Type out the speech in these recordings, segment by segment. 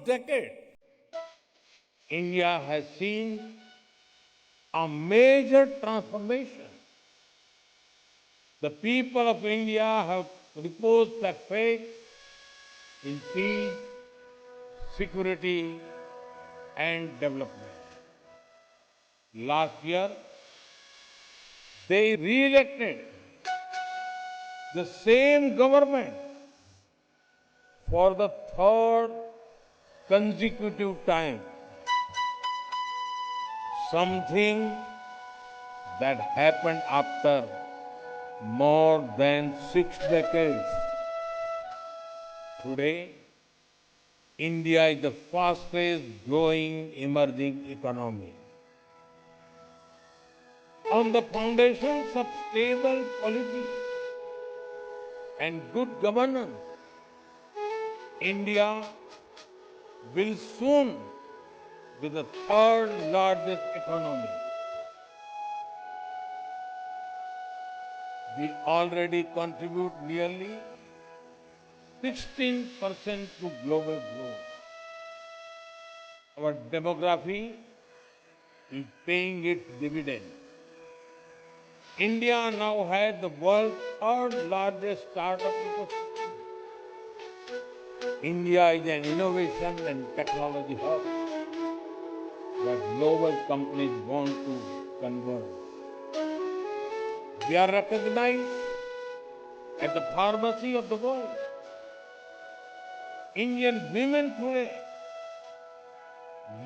decade, India has seen a major transformation. The people of India have reposed their faith in peace, security, and development. Last year, they re-elected the same government for the third consecutive time, something that happened after more than 6 decades. Today, India is the fastest growing emerging economy. On the foundations of stable polity and good governance, India will soon be the third largest economy. We already contribute nearly 16% to global growth. Our demography is paying its dividend. India now has the world's third largest startup ecosystem. India is an innovation and technology hub where global companies want to converge. We are recognized as the pharmacy of the world. Indian women today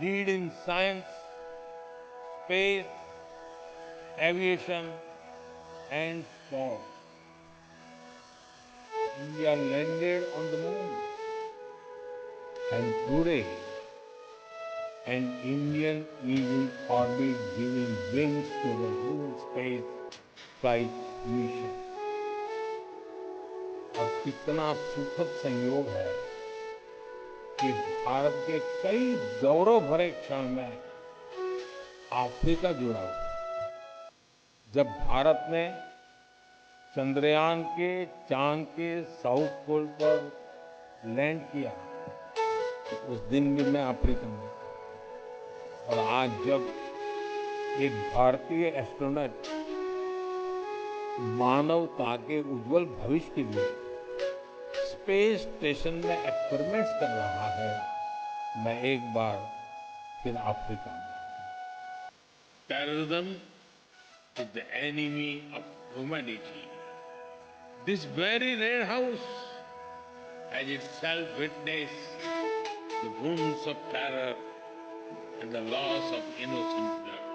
lead in science, space, aviation, and sport. India landed on the moon. And today, an Indian is in orbit giving wings to the human space flight mission. और कितना सुखद संयोग है कि भारत के कई गौरव भरे क्षण में अफ्रीका जुड़ा हुआ। जब भारत ने चंद्रयान के चांद के साउथ पोल पर लैंड किया, तो उस दिन भी मैं अफ्रीका में था। और आज जब एक भारतीय एस्ट्रोनॉट मानवता के उज्जवल भविष्य के लिए स्पेस स्टेशन में एक्सपेरिमेंट्स कर रहा है, मैं एक बार फिर अफ्रीका में। Terrorism is the enemy of humanity. This very red house has itself witnessed the wounds of terror and the loss of innocent blood.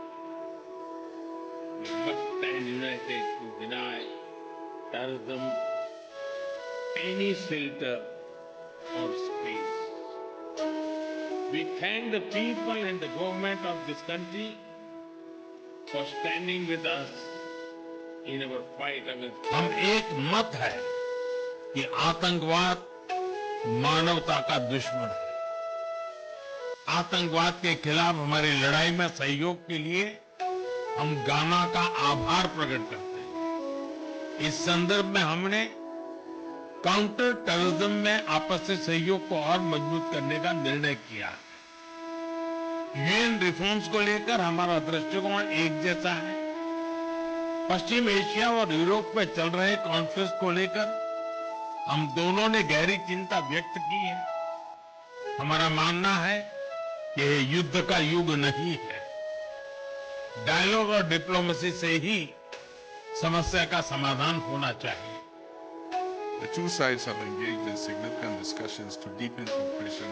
We must stand united to deny terrorism any shelter or space. We thank the people and the government of this country for standing with us in our fight against. हम एक मत है कि आतंकवाद मानवता का दुश्मन है। आतंकवाद के खिलाफ हमारी लड़ाई में सहयोग के लिए हम गाना का आभार प्रकट करते हैं। इस संदर्भ में हमने काउंटर टेररिज्म में आपसी सहयोग को और मजबूत करने का निर्णय किया है। यूएन रिफॉर्म्स को लेकर हमारा दृष्टिकोण एक जैसा है। पश्चिम एशिया और यूरोप में चल रहे कॉन्फ्लिक्ट को लेकर हम दोनों ने गहरी चिंता व्यक्त की है। हमारा मानना है कि यह युद्ध का युग नहीं है। डायलॉग और डिप्लोमेसी से ही समस्या का समाधान होना चाहिए। The two sides have engaged in significant discussions to deepen cooperation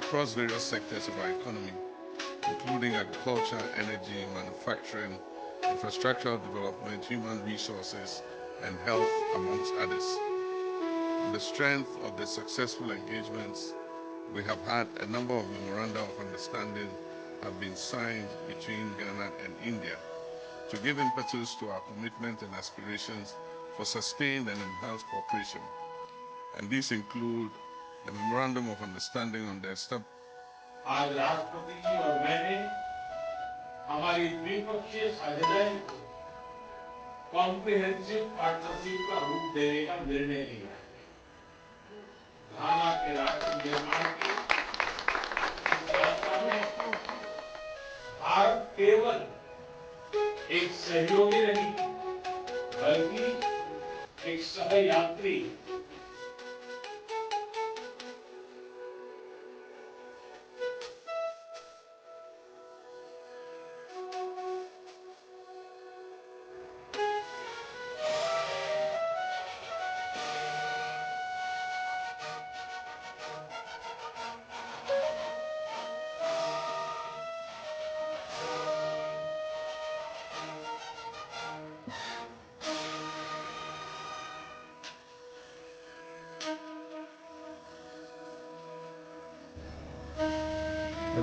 across various sectors of our economy, including agriculture, energy, manufacturing, infrastructural development, human resources, and health, amongst others. On the strength of the successful engagements, we have had a number of memoranda of understanding have been signed between Ghana and India to give impetus to our commitment and aspirations for sustained and enhanced cooperation. And these include the Memorandum of Understanding on the आज राष्ट्रपति जी और मैंने हमारी द्विपक्षीय साझेदारी को comprehensive partnership का रूप देने का निर्णय लिया है। घाना के राष्ट्र निर्माण की केवल एक सहयोगी नहीं, बल्कि एक सहयात्री।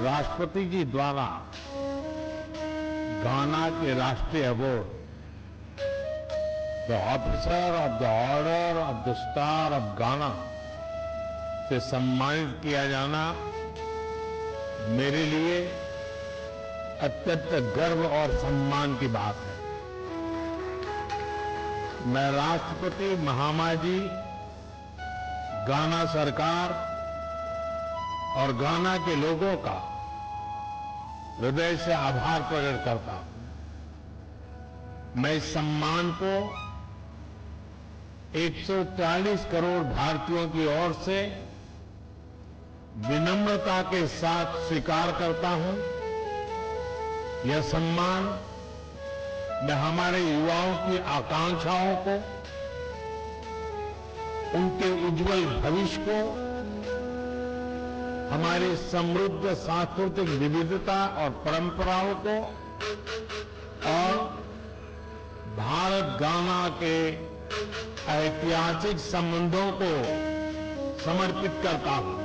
राष्ट्रपति जी द्वारा गाना के राष्ट्रीय award the officer of the order of the star of गाना से सम्मानित किया जाना मेरे लिए अत्यंत गर्व और सम्मान की बात है। मैं राष्ट्रपति महामहिम गाना सरकार और गाना के लोगों का हृदय से आभार प्रकट करता हूं। मैं इस सम्मान को 140 करोड़ भारतीयों की ओर से विनम्रता के साथ स्वीकार करता हूं। यह सम्मान मैं हमारे युवाओं की आकांक्षाओं को, उनके उज्जवल भविष्य को, हमारी समृद्ध सांस्कृतिक विविधता और परंपराओं को और भारत गाना के ऐतिहासिक संबंधों को समर्पित करता हूं।